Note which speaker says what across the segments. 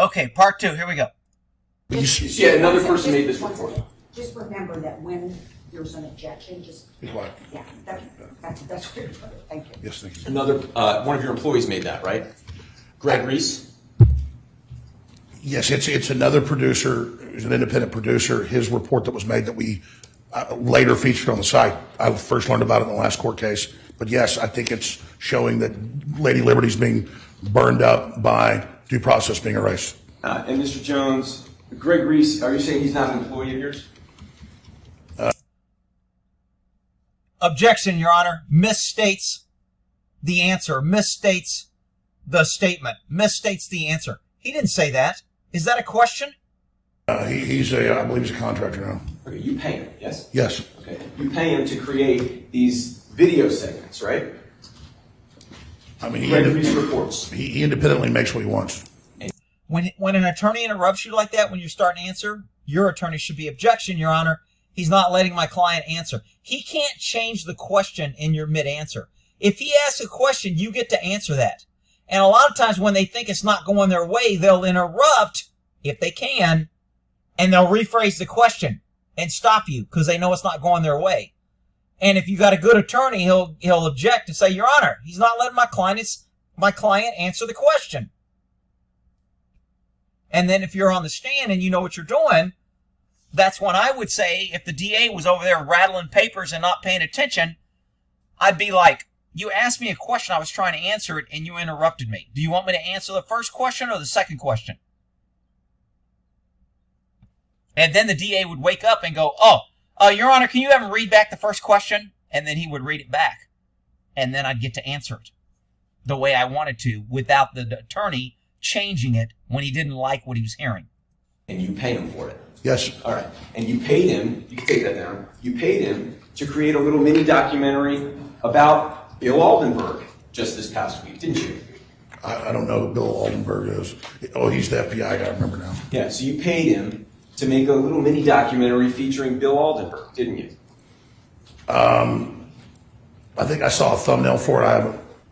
Speaker 1: Okay, part two. Here we go.
Speaker 2: Yeah, another person made this report.
Speaker 3: Just remember that when there's an objection, just yeah, that's good. Thank you.
Speaker 4: Yes, thank you.
Speaker 2: Another one of your employees made that, right? Greg Reese.
Speaker 4: Yes, it's another producer, it's an independent producer. His report that was made that we later featured on the site. I first learned about it in the last court case. But yes, I think it's showing that Lady Liberty's being burned up by due process being erased.
Speaker 2: And Mr. Jones, Greg Reese, are you saying he's not an employee of yours?
Speaker 1: Objection, Your Honor. Misstates the answer. Misstates the statement. Misstates the answer. He didn't say that. Is that a question?
Speaker 4: I believe he's a contractor now.
Speaker 2: Okay, you pay him, yes?
Speaker 4: Yes.
Speaker 2: Okay, you pay him to create these video segments, right?
Speaker 4: I mean,
Speaker 2: Greg Reese reports.
Speaker 4: he independently makes what he wants.
Speaker 1: When an attorney interrupts you like that, when you're starting to answer, your attorney should be objection, Your Honor. He's not letting my client answer. He can't change the question in your mid-answer. If he asks a question, you get to answer that. And a lot of times when they think it's not going their way, they'll interrupt, if they can, and they'll rephrase the question and stop you because they know it's not going their way. And if you got a good attorney, he'll object and say, Your Honor, he's not letting my client answer the question. And then if you're on the stand and you know what you're doing, that's when I would say, if the DA was over there rattling papers and not paying attention, I'd be like, you asked me a question, I was trying to answer it, and you interrupted me. Do you want me to answer the first question or the second question? And then the DA would wake up and go, Your Honor, can you have him read back the first question? And then he would read it back. And then I'd get to answer it the way I wanted to without the attorney changing it when he didn't like what he was hearing.
Speaker 2: And you pay him for it.
Speaker 4: Yes.
Speaker 2: All right. And you paid him, you can take that down, you paid him to create a little mini documentary about Bill Aldenberg just this past week, didn't you?
Speaker 4: I don't know who Bill Aldenberg is. Oh, he's the FBI guy, I remember now.
Speaker 2: Yeah, so you paid him to make a little mini documentary featuring Bill Aldenberg, didn't you?
Speaker 4: I think I saw a thumbnail for it.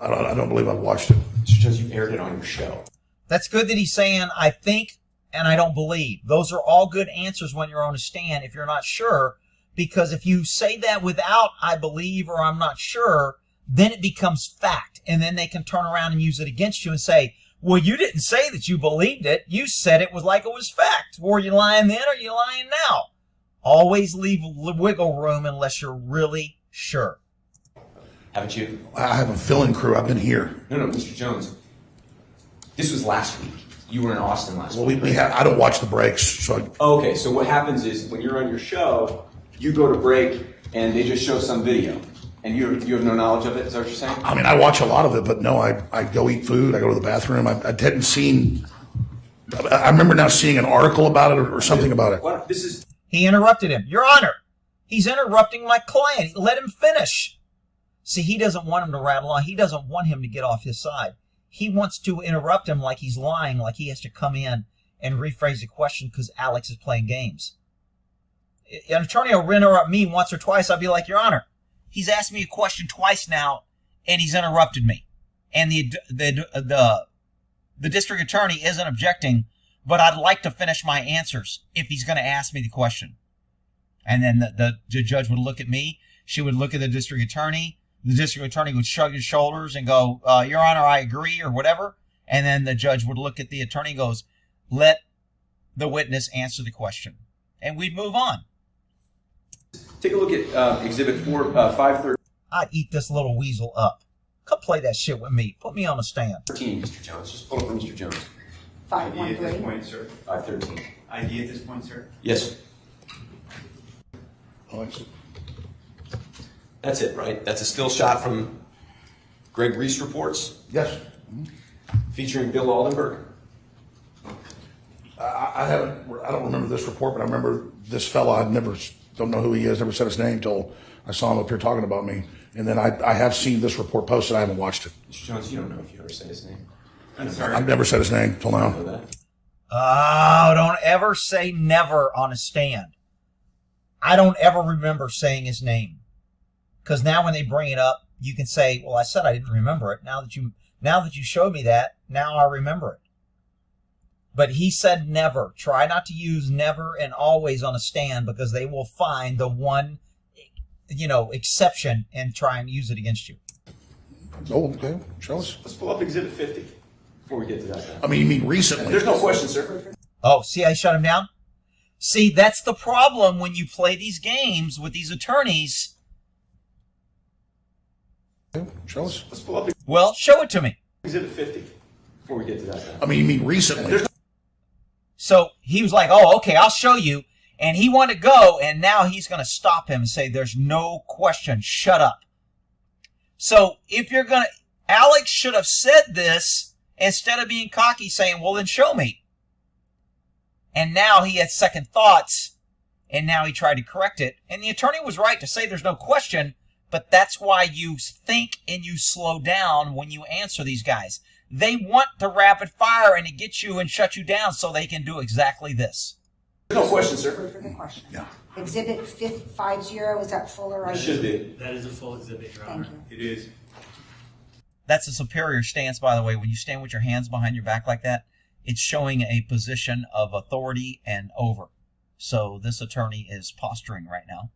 Speaker 4: I don't believe I've watched it.
Speaker 2: Mr. Jones, you aired it on your show.
Speaker 1: That's good that he's saying, I think and I don't believe. Those are all good answers when you're on a stand if you're not sure, because if you say that without I believe or I'm not sure, then it becomes fact. And then they can turn around and use it against you and say, well, you didn't say that you believed it. You said it was like it was fact. Were you lying then or are you lying now? Always leave wiggle room unless you're really sure.
Speaker 2: Haven't you?
Speaker 4: I have a fill-in crew. I've been here.
Speaker 2: No, Mr. Jones. This was last week. You were in Austin last
Speaker 4: Well,
Speaker 2: week.
Speaker 4: I don't watch the breaks, so.
Speaker 2: Okay, so what happens is when you're on your show, you go to break and they just show some video, and you have no knowledge of it. Is that what you're saying?
Speaker 4: I mean, I watch a lot of it, but no, I go eat food. I go to the bathroom. I hadn't seen. I remember now seeing an article about it or something about it.
Speaker 2: What? This is.
Speaker 1: He interrupted him. Your Honor, he's interrupting my client. Let him finish. See, he doesn't want him to rattle on. He doesn't want him to get off his side. He wants to interrupt him like he's lying, like he has to come in and rephrase the question because Alex is playing games. An attorney will interrupt me once or twice. I'll be like, Your Honor, he's asked me a question twice now, and he's interrupted me. And the district attorney isn't objecting, but I'd like to finish my answers if he's going to ask me the question. And then the judge would look at me. She would look at the district attorney. The district attorney would shrug his shoulders and go, Your Honor, I agree, or whatever. And then the judge would look at the attorney and goes, let the witness answer the question. And we'd move on.
Speaker 2: Take a look at Exhibit 513.
Speaker 1: I'd eat this little weasel up. Come play that shit with me. Put me on the stand.
Speaker 2: Mr. Jones. Just pull up for Mr. Jones.
Speaker 5: ID at this
Speaker 3: 513.
Speaker 5: point, sir.
Speaker 2: 513.
Speaker 5: ID at this point, sir.
Speaker 2: Yes.
Speaker 4: Alex.
Speaker 2: That's it, right? That's a still shot from Greg Reese reports
Speaker 4: Yes.
Speaker 2: featuring Bill Aldenberg.
Speaker 4: I don't remember this report, but I remember this fella. Don't know who he is. Never said his name until I saw him up here talking about me. And then I have seen this report posted. I haven't watched it.
Speaker 2: Mr. Jones, you don't know if you ever said his name.
Speaker 5: I'm sorry.
Speaker 4: I've never said his name till
Speaker 2: I
Speaker 4: now.
Speaker 2: know that.
Speaker 1: Oh, don't ever say never on a stand. I don't ever remember saying his name. Because now when they bring it up, you can say, well, I said I didn't remember it. Now that you showed me that, now I remember it. But he said never. Try not to use never and always on a stand, because they will find the one, exception and try and use it against you.
Speaker 4: Oh, okay. Show us.
Speaker 2: Let's pull up Exhibit 50 before we get to that.
Speaker 4: I mean, you mean recently?
Speaker 2: There's no question, sir.
Speaker 1: Oh, see, I shut him down? See, that's the problem when you play these games with these attorneys.
Speaker 4: Okay, show us.
Speaker 2: Let's pull up
Speaker 1: Well, show it to me.
Speaker 2: Exhibit 50 before we get to that.
Speaker 4: I mean, you mean recently?
Speaker 1: So he was like, oh, okay, I'll show you. And he wanted to go, and now he's going to stop him and say, there's no question, shut up. So if you're going to, Alex should have said this instead of being cocky saying, well, then show me. And now he had second thoughts, and now he tried to correct it. And the attorney was right to say there's no question, but that's why you think and you slow down when you answer these guys. They want to rapid fire and to get you and shut you down so they can do exactly this.
Speaker 2: There's no question, sir.
Speaker 3: Wait for the question.
Speaker 4: Yeah.
Speaker 3: Exhibit 50, is that full or?
Speaker 2: It should be.
Speaker 6: That is a full exhibit, Your Honor.
Speaker 3: Thank you.
Speaker 5: It is.
Speaker 1: That's a superior stance, by the way. When you stand with your hands behind your back like that, it's showing a position of authority and over. So this attorney is posturing right now.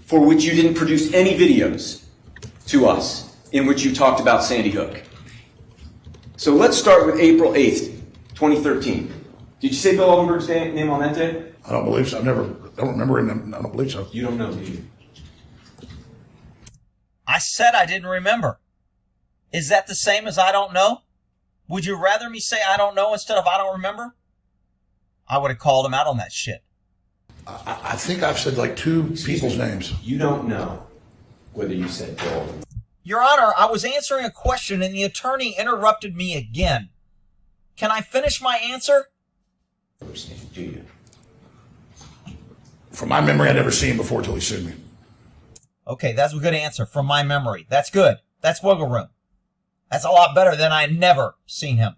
Speaker 2: For which you didn't produce any videos to us in which you talked about Sandy Hook. So let's start with April 8th, 2013. Did you say Bill Oldenburg's name on that day?
Speaker 4: I don't believe so. I don't remember him. I don't believe so.
Speaker 2: You don't know, do you?
Speaker 1: I said I didn't remember. Is that the same as I don't know? Would you rather me say I don't know instead of I don't remember? I would have called him out on that shit.
Speaker 4: I think I've said like two people's names.
Speaker 2: You don't know whether you said Bill Oldenburg.
Speaker 1: Your Honor, I was answering a question and the attorney interrupted me again. Can I finish my answer?
Speaker 2: Do you?
Speaker 4: From my memory, I'd never seen him before until he sued me.
Speaker 1: Okay, that's a good answer from my memory. That's good. That's wiggle room. That's a lot better than I never seen him.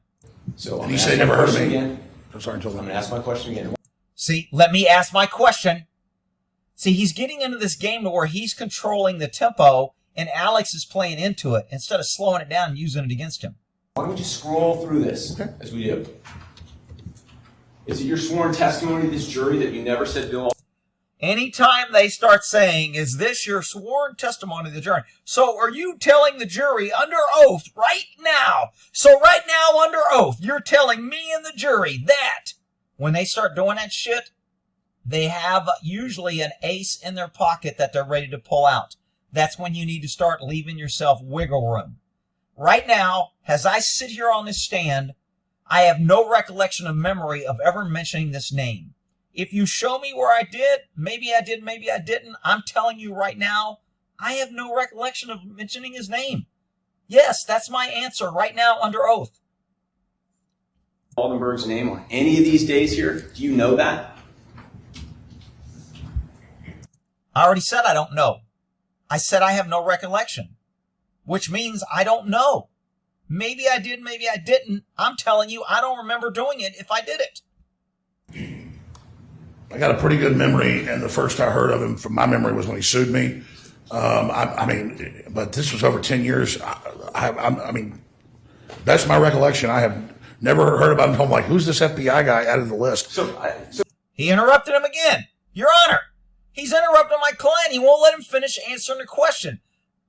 Speaker 2: So
Speaker 4: And he said he never heard of me.
Speaker 2: Again.
Speaker 4: I'm sorry, until
Speaker 2: I'm
Speaker 4: then.
Speaker 2: going to ask my question again.
Speaker 1: See, let me ask my question. See, he's getting into this game to where he's controlling the tempo and Alex is playing into it instead of slowing it down and using it against him.
Speaker 2: Why don't we just scroll through this as we do? Is it your sworn testimony to this jury that you never said Bill?
Speaker 1: Anytime they start saying, is this your sworn testimony to the jury? So are you telling the jury under oath right now? So right now under oath, you're telling me and the jury that when they start doing that shit, they have usually an ace in their pocket that they're ready to pull out. That's when you need to start leaving yourself wiggle room. Right now, as I sit here on this stand, I have no recollection of memory of ever mentioning this name. If you show me where I did, maybe I did, maybe I didn't. I'm telling you right now, I have no recollection of mentioning his name. Yes, that's my answer right now under oath.
Speaker 2: Oldenburg's name on any of these days here? Do you know that?
Speaker 1: I already said I don't know. I said I have no recollection, which means I don't know. Maybe I did, maybe I didn't. I'm telling you, I don't remember doing it if I did it.
Speaker 4: I got a pretty good memory, and the first I heard of him from my memory was when he sued me. I mean, but this was over 10 years. I mean, that's my recollection. I have never heard about him. I'm like, who's this FBI guy out of the list?
Speaker 1: He interrupted him again. Your Honor, he's interrupting my client. He won't let him finish answering the question.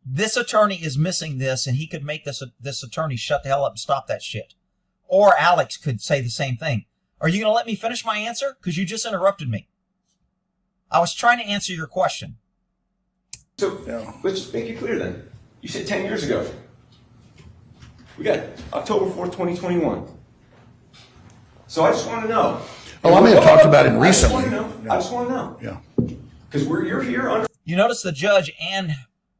Speaker 1: This attorney is missing this, and he could make this attorney shut the hell up and stop that shit. Or Alex could say the same thing. Are you going to let me finish my answer? Because you just interrupted me. I was trying to answer your question.
Speaker 2: So let's just make it clear then. You said 10 years ago. We got October 4th, 2021. So I just want to know.
Speaker 4: Oh, I may have talked about him recently.
Speaker 2: I just want to know.
Speaker 4: Yeah.
Speaker 2: Because you're here under.
Speaker 1: You notice the judge and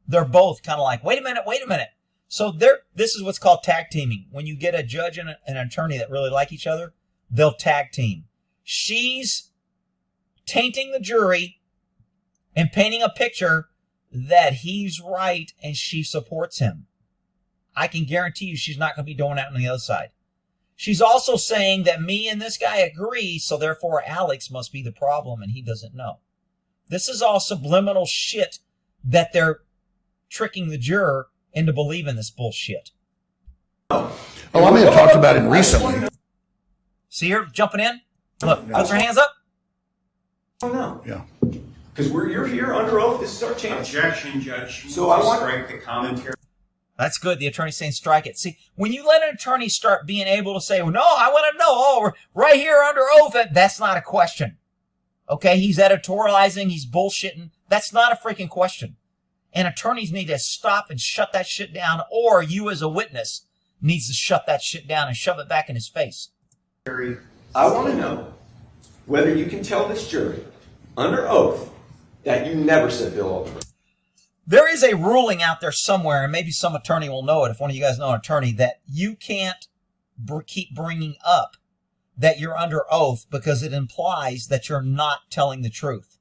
Speaker 1: they're both kind of like, wait a minute. So this is what's called tag teaming. When you get a judge and an attorney that really like each other, they'll tag team. She's tainting the jury and painting a picture that he's right and she supports him. I can guarantee you she's not going to be doing that on the other side. She's also saying that me and this guy agree, so therefore Alex must be the problem and he doesn't know. This is all subliminal shit that they're tricking the juror into believing this bullshit.
Speaker 4: Oh, I may have talked about him recently.
Speaker 1: See her jumping in? Look, puts her hands up.
Speaker 2: Oh, no.
Speaker 4: Yeah.
Speaker 2: Because you're here under oath. This is our chance.
Speaker 5: Objection, Judge.
Speaker 2: So I want-
Speaker 5: strike the commentary.
Speaker 1: That's good. The attorney's saying strike it. See, when you let an attorney start being able to say, well, no, I want to know, oh, right here under oath, that's not a question. Okay, he's editorializing, he's bullshitting. That's not a freaking question. And attorneys need to stop and shut that shit down, or you as a witness needs to shut that shit down and shove it back in his face.
Speaker 2: I want to know whether you can tell this jury under oath that you never said Bill Oldenburg.
Speaker 1: There is a ruling out there somewhere, and maybe some attorney will know it if one of you guys know an attorney, that you can't keep bringing up that you're under oath because it implies that you're not telling the truth.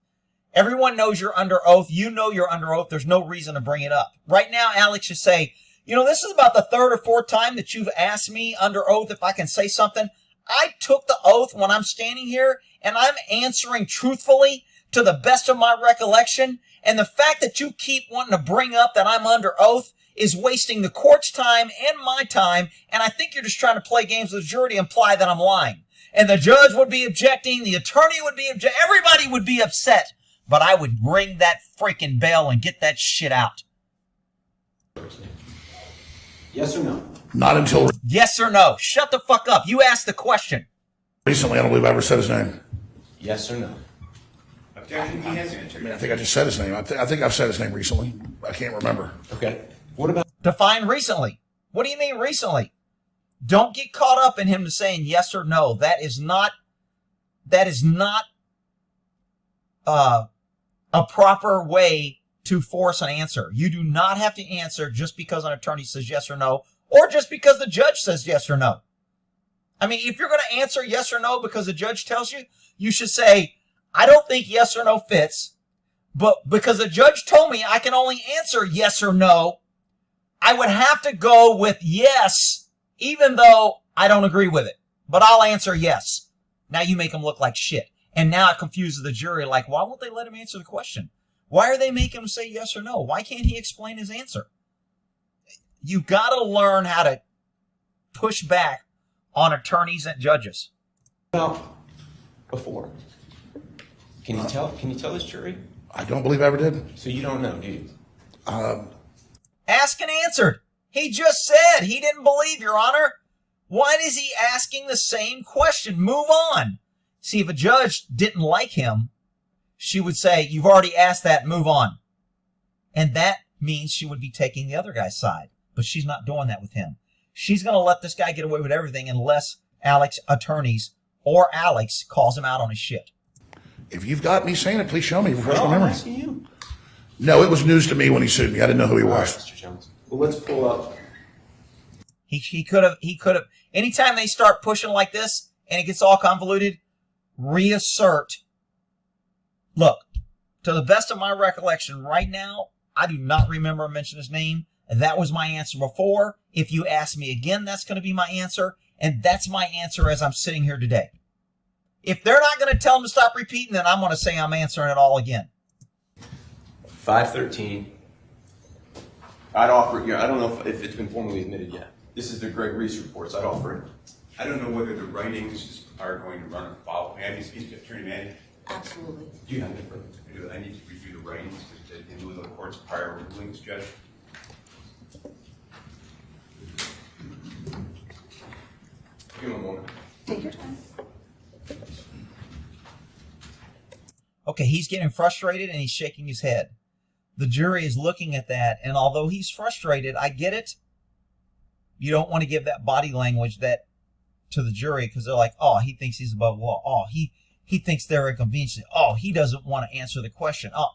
Speaker 1: Everyone knows you're under oath. You know you're under oath. There's no reason to bring it up. Right now, Alex should say, you know, this is about the third or fourth time that you've asked me under oath if I can say something. I took the oath when I'm standing here, and I'm answering truthfully to the best of my recollection. And the fact that you keep wanting to bring up that I'm under oath is wasting the court's time and my time. And I think you're just trying to play games with the jury to imply that I'm lying. And the judge would be objecting. The attorney would be objecting. Everybody would be upset. But I would ring that freaking bell and get that shit out.
Speaker 2: Yes or no?
Speaker 4: Not until
Speaker 1: Yes or no? Shut the fuck up. You asked the question.
Speaker 4: recently. I don't believe I ever said his name.
Speaker 2: Yes or no?
Speaker 5: Objection, he has answered.
Speaker 4: I mean, I think I just said his name. I think I've said his name recently. I can't remember.
Speaker 2: Okay. What about?
Speaker 1: Define recently. What do you mean recently? Don't get caught up in him saying yes or no. That is not a proper way to force an answer. You do not have to answer just because an attorney says yes or no, or just because the judge says yes or no. I mean, if you're going to answer yes or no because the judge tells you, you should say, I don't think yes or no fits, but because the judge told me I can only answer yes or no, I would have to go with yes, even though I don't agree with it. But I'll answer yes. Now you make him look like shit. And now it confuses the jury, like, why won't they let him answer the question? Why are they making him say yes or no? Why can't he explain his answer? You've got to learn how to push back on attorneys and judges.
Speaker 2: About before? Can you tell this jury?
Speaker 4: I don't believe I ever did.
Speaker 2: So you don't know, do you?
Speaker 1: Asked and answered. He just said he didn't believe, Your Honor. Why is he asking the same question? Move on. See, if a judge didn't like him, she would say, you've already asked that, move on. And that means she would be taking the other guy's side. But she's not doing that with him. She's going to let this guy get away with everything unless Alex attorneys or Alex calls him out on his shit.
Speaker 4: If you've got me saying it, please show me. Refresh
Speaker 2: No,
Speaker 4: my
Speaker 2: I'm
Speaker 4: memory.
Speaker 2: asking you.
Speaker 4: No, it was news to me when he sued me. I didn't know who he
Speaker 2: All right,
Speaker 4: was.
Speaker 2: Mr. Jones. Well, let's pull up.
Speaker 1: He could have, anytime they start pushing like this and it gets all convoluted, reassert. Look, to the best of my recollection right now, I do not remember mentioning his name. That was my answer before. If you ask me again, that's going to be my answer. And that's my answer as I'm sitting here today. If they're not going to tell him to stop repeating, then I'm going to say I'm answering it all again.
Speaker 2: 513. I'd offer it. I don't know if it's been formally admitted yet. This is the Greg Reese reports. I'd offer it.
Speaker 5: I don't know whether the writings are going to run afoul. May I speak to Attorney Manny?
Speaker 3: Absolutely.
Speaker 5: Do you have any further to do? I need to review the writings in lieu of the court's prior rulings, Judge.
Speaker 2: Give him a moment.
Speaker 3: Take your time.
Speaker 1: Okay, he's getting frustrated and he's shaking his head. The jury is looking at that, and although he's frustrated, I get it. You don't want to give that body language that to the jury because they're like, oh, he thinks he's above law. Oh, he thinks they're inconveniencing. Oh, he doesn't want to answer the question. Oh,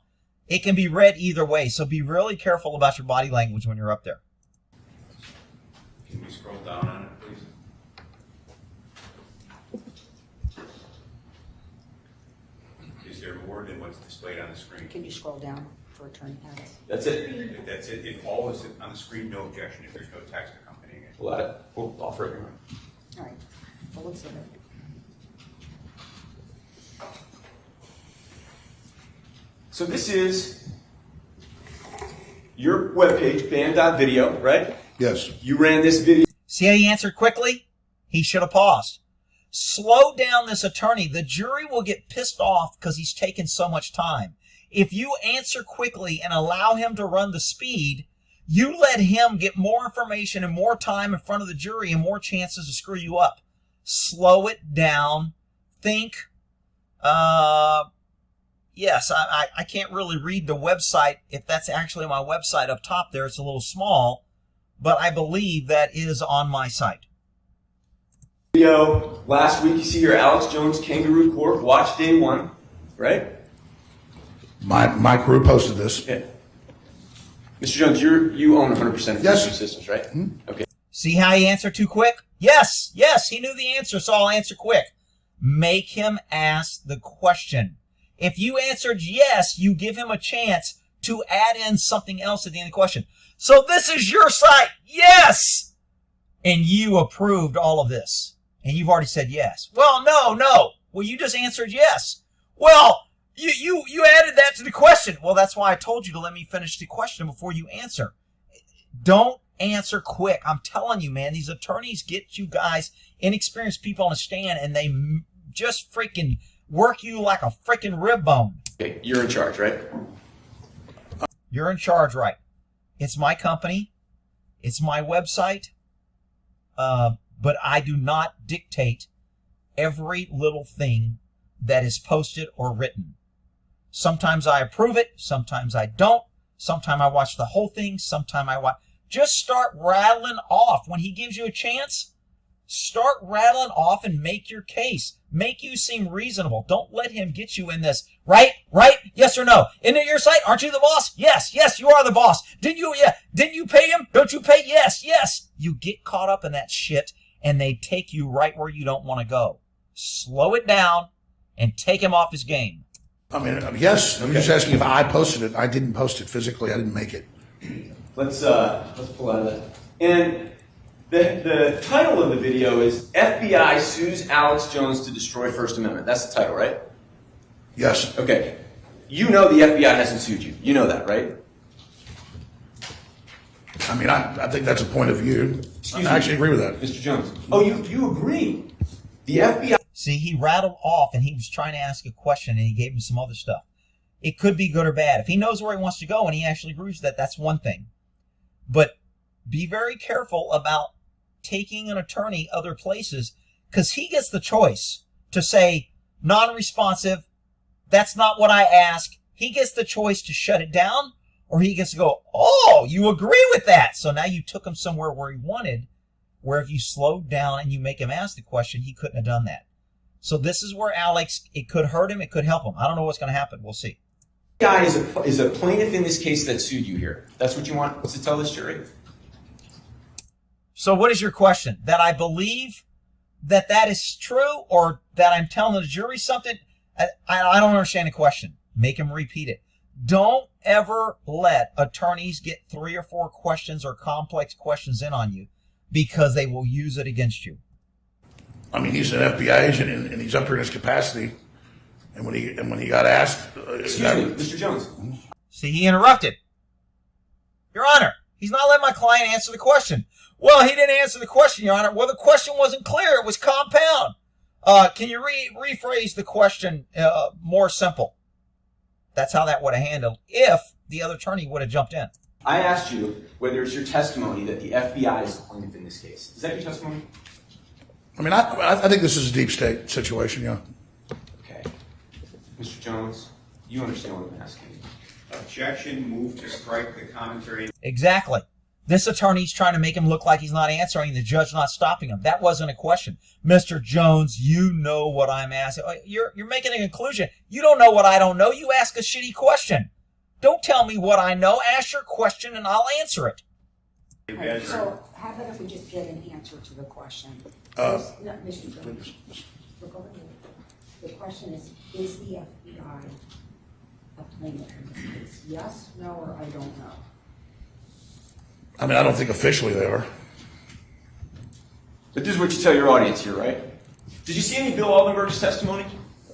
Speaker 1: it can be read either way, so be really careful about your body language when you're up there.
Speaker 5: Can we scroll down on it, please? Is there more than what's displayed on the screen?
Speaker 3: Can you scroll down for Attorney Harris?
Speaker 2: That's it.
Speaker 5: If that's it, if all is on the screen, no objection. If there's no text accompanying it.
Speaker 2: We'll offer it.
Speaker 3: All right. Well, let's look at it.
Speaker 2: So this is your webpage, band.video, right?
Speaker 4: Yes.
Speaker 2: You ran this video.
Speaker 1: See how he answered quickly? He should have paused. Slow down this attorney. The jury will get pissed off because he's taking so much time. If you answer quickly and allow him to run the speed, you let him get more information and more time in front of the jury and more chances to screw you up. Slow it down. Think. Yes, I can't really read the website. If that's actually my website up top there, it's a little small, but I believe that is on my site.
Speaker 2: Video last week, you see your Alex Jones Kangaroo Court. Watch day 1, right?
Speaker 4: My crew posted this.
Speaker 2: Yeah. Mr. Jones, you own 100% of
Speaker 4: Yes.
Speaker 2: Bitchute Systems, right? Mm-hmm. Okay.
Speaker 1: See how he answered too quick? Yes, he knew the answer, so I'll answer quick. Make him ask the question. If you answered yes, you give him a chance to add in something else at the end of the question. So this is your site. Yes! And you approved all of this. And you've already said yes. Well, no. Well, you just answered yes. Well, you added that to the question. Well, that's why I told you to let me finish the question before you answer. Don't answer quick. I'm telling you, man, these attorneys get you guys, inexperienced people on the stand, and they just freaking work you like a freaking rib bone.
Speaker 2: Okay, you're in charge, right?
Speaker 1: You're in charge, right? It's my company. It's my website. But I do not dictate every little thing that is posted or written. Sometimes I approve it. Sometimes I don't. Sometimes I watch the whole thing. Sometimes I watch. Just start rattling off. When he gives you a chance, start rattling off and make your case. Make you seem reasonable. Don't let him get you in this. Right? Yes or no? Isn't it your site? Aren't you the boss? Yes, you are the boss. Didn't you pay him? Don't you pay? Yes. You get caught up in that shit and they take you right where you don't want to go. Slow it down and take him off his game.
Speaker 4: I mean, yes, I'm just asking if I posted it. I didn't post it physically. I didn't make it.
Speaker 2: Let's pull out of that. And the title of the video is FBI Sues Alex Jones to Destroy First Amendment. That's the title, right?
Speaker 4: Yes.
Speaker 2: Okay. You know the FBI hasn't sued you. You know that, right?
Speaker 4: I mean, I think that's a point of view.
Speaker 2: Excuse
Speaker 4: I
Speaker 2: me.
Speaker 4: actually agree with that.
Speaker 2: Mr. Jones. Oh, you agree. The FBI...
Speaker 1: See, he rattled off and he was trying to ask a question and he gave him some other stuff. It could be good or bad. If he knows where he wants to go and he actually agrees with that, that's one thing. But be very careful about taking an attorney other places because he gets the choice to say non-responsive, that's not what I asked. He gets the choice to shut it down or he gets to go, oh, you agree with that. So now you took him somewhere where he wanted, where if you slowed down and you make him ask the question, he couldn't have done that. So this is where Alex, it could hurt him, it could help him. I don't know what's going to happen. We'll see.
Speaker 2: The guy is a plaintiff in this case that sued you here. That's what you want to tell this jury?
Speaker 1: So what is your question? That I believe that is true or that I'm telling the jury something? I don't understand the question. Make him repeat it. Don't ever let attorneys get 3 or 4 questions or complex questions in on you because they will use it against you.
Speaker 4: I mean, he's an FBI agent and he's up here in his capacity. And when he got asked,
Speaker 2: Excuse me, Mr. Jones.
Speaker 1: See, he interrupted. Your Honor, he's not letting my client answer the question. Well, he didn't answer the question, Your Honor. Well, the question wasn't clear. It was compound. Can you rephrase the question more simple? That's how that would have handled if the other attorney would have jumped in.
Speaker 2: I asked you whether it's your testimony that the FBI is the plaintiff in this case. Is that your testimony?
Speaker 4: I mean, I think this is a deep state situation, yeah.
Speaker 2: Okay. Mr. Jones, you understand what I'm asking.
Speaker 5: Objection, move to strike the commentary.
Speaker 1: Exactly. This attorney's trying to make him look like he's not answering, the judge not stopping him. That wasn't a question. Mr. Jones, you know what I'm asking. You're making a conclusion. You don't know what I don't know. You ask a shitty question. Don't tell me what I know. Ask your question and I'll answer it.
Speaker 3: Okay, so how about if we just get an answer to the question? Mr. Jones, look over here. The question is the FBI a plaintiff in this case? Yes, no, or I don't know?
Speaker 4: I mean, I don't think officially they are.
Speaker 2: But this is what you tell your audience here, right? Did you see any Bill Aldenberg's testimony?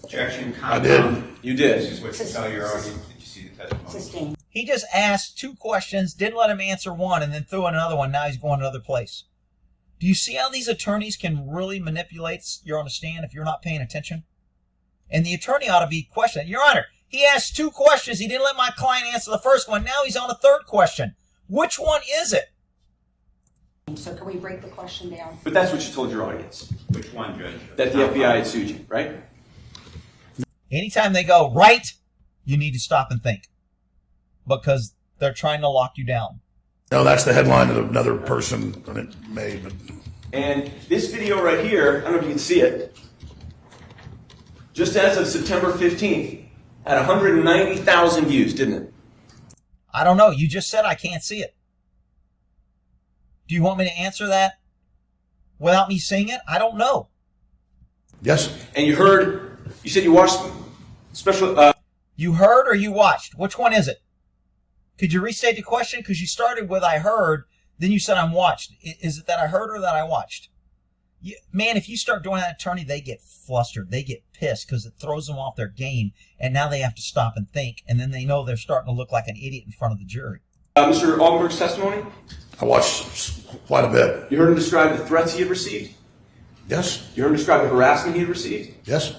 Speaker 5: Objection,
Speaker 4: I did.
Speaker 2: You did.
Speaker 5: This is what you tell your audience. Did you see the testimony?
Speaker 3: Sustained.
Speaker 1: He just asked 2 questions, didn't let him answer one, and then threw in another one. Now he's going another place. Do you see how these attorneys can really manipulate your on the stand if you're not paying attention? And the attorney ought to be questioned. Your Honor, he asked 2 questions. He didn't let my client answer the first one. Now he's on the 3rd question. Which one is it?
Speaker 3: So can we break the question down?
Speaker 2: But that's what you told your audience,
Speaker 5: Which one, Judge?
Speaker 2: that the FBI had sued you, right?
Speaker 1: Anytime they go right, you need to stop and think. Because they're trying to lock you down.
Speaker 4: No, that's the headline of another person that it made. But
Speaker 2: And this video right here, I don't know if you can see it, just as of September 15th, had 190,000 views, didn't it?
Speaker 1: I don't know. You just said I can't see it. Do you want me to answer that without me seeing it? I don't know.
Speaker 4: yes,
Speaker 2: And you said you watched special,
Speaker 1: You heard or you watched? Which one is it? Could you restate the question? Because you started with I heard, then you said I'm watched. Is it that I heard or that I watched? Man, if you start doing that, attorney, they get flustered. They get pissed because it throws them off their game, and now they have to stop and think, and then they know they're starting to look like an idiot in front of the jury.
Speaker 2: Mr. Altenberg's testimony.
Speaker 4: I watched quite a bit.
Speaker 2: You heard him describe the threats he had received.
Speaker 4: Yes,
Speaker 2: You heard him describe the harassment he had received.
Speaker 4: yes,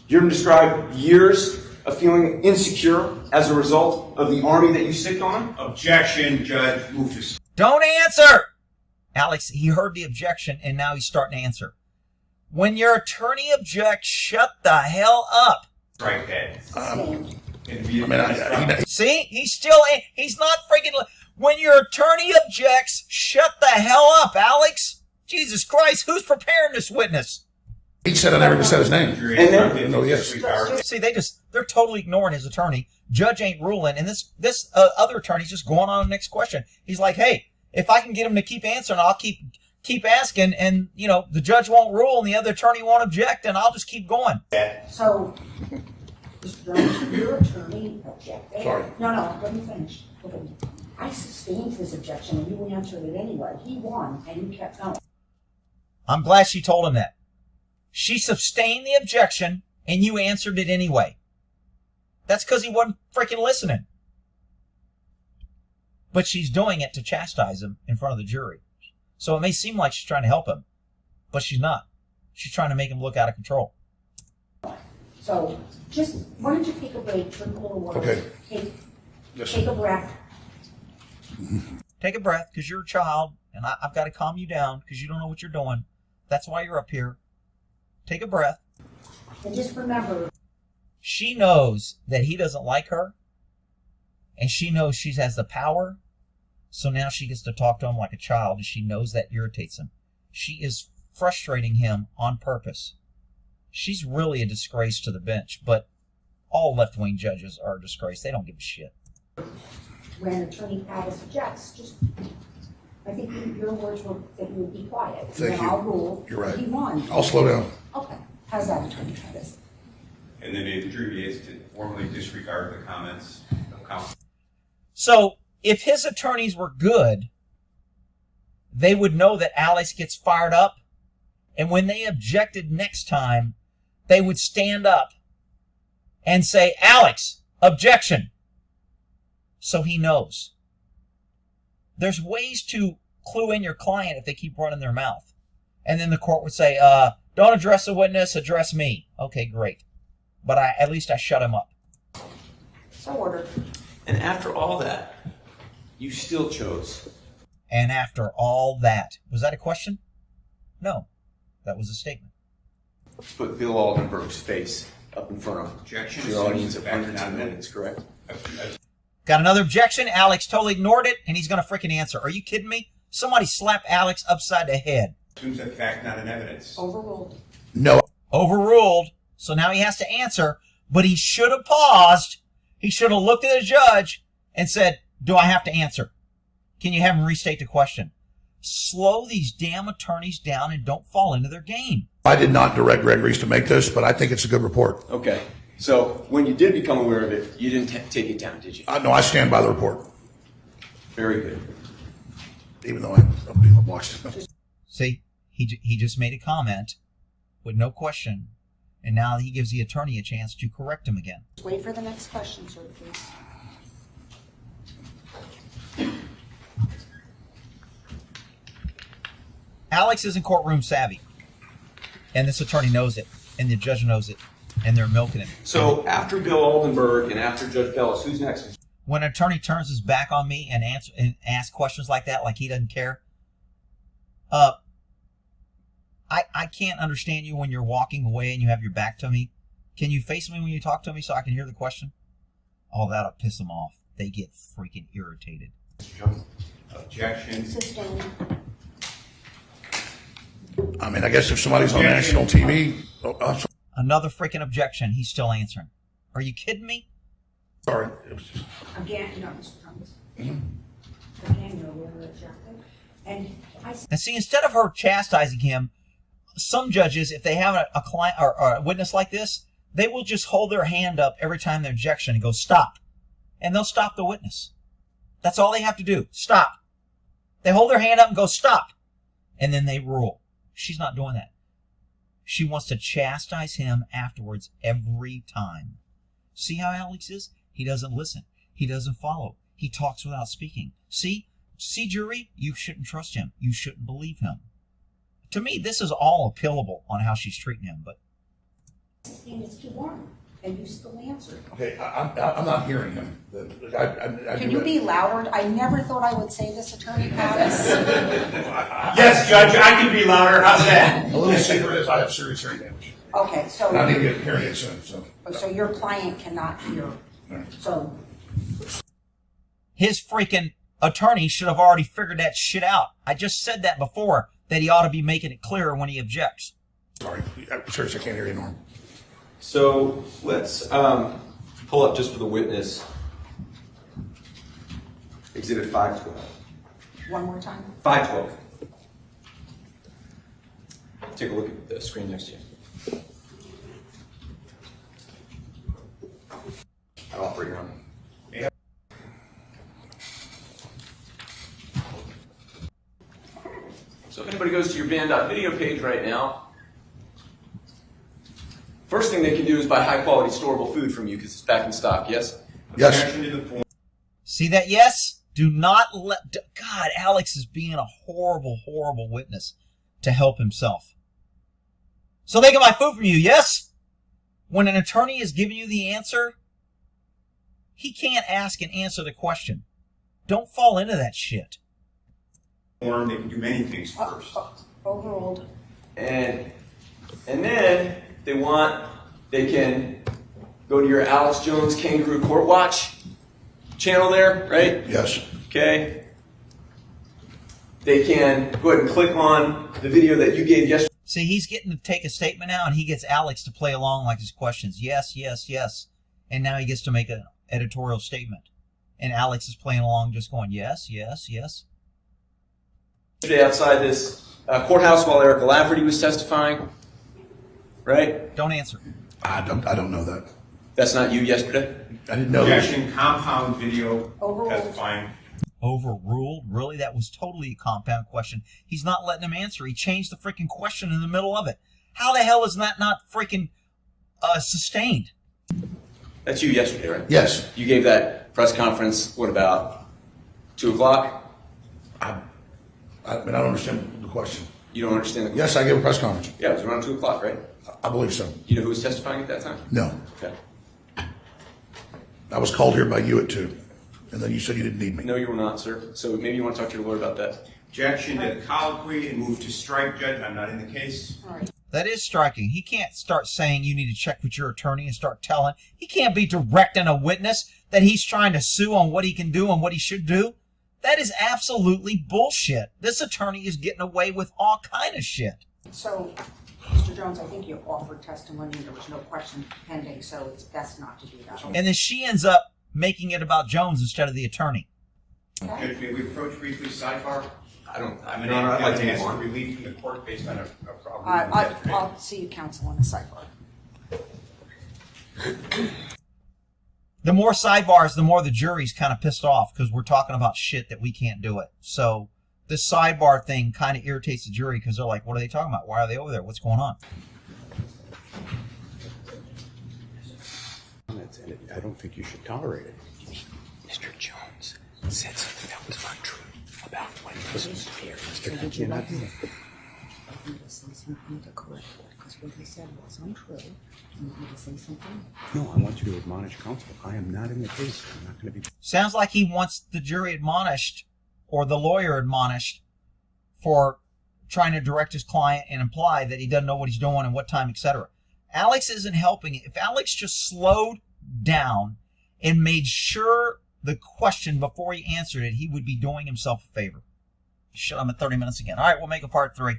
Speaker 2: You heard him describe years of feeling insecure as a result of the army that you sicked on him.
Speaker 5: Objection, Judge. Move to
Speaker 1: Don't answer! Alex, he heard the objection, and now he's starting to answer. When your attorney objects, shut the hell up.
Speaker 5: strike that.
Speaker 3: Stand.
Speaker 1: See? He's not freaking... When your attorney objects, shut the hell up, Alex. Jesus Christ, who's preparing this witness?
Speaker 4: he said I never even said his name.
Speaker 2: And then-
Speaker 4: No, yes.
Speaker 1: See, they're totally ignoring his attorney. Judge ain't ruling, and this other attorney's just going on to the next question. He's like, hey, if I can get him to keep answering, I'll keep asking, and the judge won't rule, and the other attorney won't object, and I'll just keep going.
Speaker 3: So, Mr. Jones, your attorney objected.
Speaker 4: Sorry.
Speaker 3: No, let me finish. Okay. I sustained his objection, and you answered it anyway. He won, and you kept going.
Speaker 1: I'm glad she told him that. She sustained the objection, and you answered it anyway. That's because he wasn't freaking listening. But she's doing it to chastise him in front of the jury. So it may seem like she's trying to help him, but she's not. She's trying to make him look out of control.
Speaker 3: So, why don't you take a break, drink a little water.
Speaker 4: Okay.
Speaker 3: Take a breath.
Speaker 1: Take a breath, because you're a child, and I've got to calm you down because you don't know what you're doing. That's why you're up here. Take a breath.
Speaker 3: And just remember,
Speaker 1: She knows that he doesn't like her, and she knows she has the power, so now she gets to talk to him like a child, and she knows that irritates him. She is frustrating him on purpose. She's really a disgrace to the bench, but all left-wing judges are a disgrace. They don't give a shit.
Speaker 3: when Attorney Addis objects, I think your words were that you would be quiet.
Speaker 4: Thank
Speaker 3: and
Speaker 4: you.
Speaker 3: I'll rule.
Speaker 4: You're right.
Speaker 3: He won.
Speaker 4: I'll slow down.
Speaker 3: Okay. How's that, Attorney Addis?
Speaker 5: And then the jury is to formally disregard the comments of counsel.
Speaker 1: So if his attorneys were good, they would know that Alex gets fired up, and when they objected next time, they would stand up and say, Alex, objection. So he knows. There's ways to clue in your client if they keep running their mouth. And then the court would say, don't address the witness, address me. Okay, great. But at least I shut him up.
Speaker 3: So ordered.
Speaker 2: And after all that, you still chose.
Speaker 1: And after all that, was that a question? No, that was a statement.
Speaker 2: Put Bill Aldenberg's face up in front of
Speaker 5: Objection.
Speaker 2: your audience of hundreds of minutes, correct?
Speaker 1: Got another objection. Alex totally ignored it, and he's going to freaking answer. Are you kidding me? Somebody slapped Alex upside the head.
Speaker 5: Assumes that fact, not an evidence.
Speaker 3: Overruled.
Speaker 4: No,
Speaker 1: Overruled. So now he has to answer, but he should have paused. He should have looked at the judge and said, do I have to answer? Can you have him restate the question? Slow these damn attorneys down and don't fall into their game.
Speaker 4: I did not direct Gregory's to make this, but I think it's a good report.
Speaker 2: Okay. So when you did become aware of it, you didn't take it down, did you?
Speaker 4: No, I stand by the report,
Speaker 2: Very good.
Speaker 4: even though I watched it.
Speaker 1: See, he just made a comment with no question, and now he gives the attorney a chance to correct him again.
Speaker 3: Wait for the next question, sir, please.
Speaker 1: Alex isn't courtroom savvy. And this attorney knows it. And the judge knows it. And they're milking it.
Speaker 2: So after Bill Oldenburg and after Judge Bellis, who's next?
Speaker 1: When an attorney turns his back on me and asks questions like that, like he doesn't care, I can't understand you when you're walking away and you have your back to me. Can you face me when you talk to me so I can hear the question? Oh, that'll piss them off. They get freaking irritated.
Speaker 5: Objection.
Speaker 3: Sustained.
Speaker 4: I mean, I guess if somebody's on national TV, I'm
Speaker 1: Another freaking objection. He's still answering. Are you kidding me?
Speaker 4: sorry. It was just,
Speaker 3: Again, no, Mr. Thomas. Again, you're aware of the objective. And
Speaker 1: And see, instead of her chastising him, some judges, if they have a client or a witness like this, they will just hold their hand up every time the objection and go, stop. And they'll stop the witness. That's all they have to do. Stop. They hold their hand up and go, stop. And then they rule. She's not doing that. She wants to chastise him afterwards every time. See how Alex is? He doesn't listen. He doesn't follow. He talks without speaking. See, jury, you shouldn't trust him. You shouldn't believe him. To me, this is all appealable on how she's treating him, but
Speaker 3: and it's too warm, and you still answered.
Speaker 4: okay, I'm not hearing him.
Speaker 3: Can you be louder? I never thought I would say this, Attorney Pattis.
Speaker 5: Yes, Judge, I can be louder. How's that?
Speaker 4: A little secret is I have serious hearing damage.
Speaker 3: Okay, so
Speaker 4: And I need to get hearing aids soon. So
Speaker 3: your client cannot hear. So
Speaker 1: his freaking attorney should have already figured that shit out. I just said that before, that he ought to be making it clearer when he objects.
Speaker 4: sorry. Seriously, I can't hear you, Norm.
Speaker 2: So let's pull up just for the witness. Exhibit 512.
Speaker 3: one more time.
Speaker 2: 512. Take a look at the screen next to you. I'll offer your own. So if anybody goes to your band.video page right now, first thing they can do is buy high quality storable food from you because it's back in stock, yes?
Speaker 4: Yes.
Speaker 5: Objection to the point.
Speaker 1: See that? Yes? Do not let... God, Alex is being a horrible, horrible witness to help himself. So they can buy food from you, yes? When an attorney is giving you the answer, he can't ask and answer the question. Don't fall into that shit.
Speaker 5: They can do many things first.
Speaker 3: Overruled.
Speaker 2: And then they can go to your Alex Jones Kangaroo Court Watch channel there, right?
Speaker 4: Yes.
Speaker 2: Okay. They can go ahead and click on the video that you gave yesterday.
Speaker 1: See, he's getting to take a statement now, and he gets Alex to play along like his questions. Yes, yes, yes. And now he gets to make an editorial statement. And Alex is playing along just going, yes, yes, yes.
Speaker 2: Outside this courthouse while Erica Lafferty was testifying, right?
Speaker 1: Don't answer.
Speaker 4: I don't know that.
Speaker 2: That's not you yesterday?
Speaker 4: I didn't know that.
Speaker 5: Objection, compound video
Speaker 3: Overruled.
Speaker 5: testifying.
Speaker 1: Overruled? Really? That was totally a compound question. He's not letting him answer. He changed the freaking question in the middle of it. How the hell is that not freaking sustained?
Speaker 2: That's you yesterday, right?
Speaker 4: Yes.
Speaker 2: You gave that press conference, what, about 2 o'clock?
Speaker 4: I mean, I don't understand the question.
Speaker 2: You don't understand the question?
Speaker 4: Yes, I gave a press conference.
Speaker 2: Yeah, it was around 2 o'clock, right?
Speaker 4: I believe so.
Speaker 2: You know who was testifying at that time?
Speaker 4: No.
Speaker 2: Okay.
Speaker 4: I was called here by you at 2. And then you said you didn't need me.
Speaker 2: No, you were not, sir. So maybe you want to talk to your lawyer about that.
Speaker 5: Objection to the colloquy and move to strike, Judge. I'm not in the case.
Speaker 3: All right.
Speaker 1: That is striking. He can't start saying you need to check with your attorney and start telling. He can't be directing a witness that he's trying to sue on what he can do and what he should do. That is absolutely bullshit. This attorney is getting away with all kind of shit.
Speaker 3: So, Mr. Jones, I think you offered testimony. There was no question pending, so it's best not to do that.
Speaker 1: And then she ends up making it about Jones instead of the attorney.
Speaker 3: Okay.
Speaker 5: Judge, may we approach briefly sidebar?
Speaker 2: I don't.
Speaker 5: I'm
Speaker 2: Your Honor, I'd like to move
Speaker 5: ask for
Speaker 2: on.
Speaker 5: relief from the court based on a ruling yesterday.
Speaker 3: I'll see you, counsel, on the sidebar.
Speaker 1: The more sidebars, the more the jury's kind of pissed off because we're talking about shit that we can't do it. So this sidebar thing kind of irritates the jury because they're like, what are they talking about? Why are they over there? What's going on?
Speaker 6: I don't think you should tolerate it. Mr. Jones said something that was untrue about when he was here. Mr. Jones, you're not doing it.
Speaker 3: say something to correct it, because what he said was untrue. You want me to say something?
Speaker 6: No, I want you to admonish counsel. I am not in the case. I'm not going to be.
Speaker 1: Sounds like he wants the jury admonished or the lawyer admonished for trying to direct his client and imply that he doesn't know what he's doing and what time, etc. Alex isn't helping. If Alex just slowed down and made sure the question before he answered it, he would be doing himself a favor. Shit, I'm at 30 minutes again. All right, we'll make a part 3.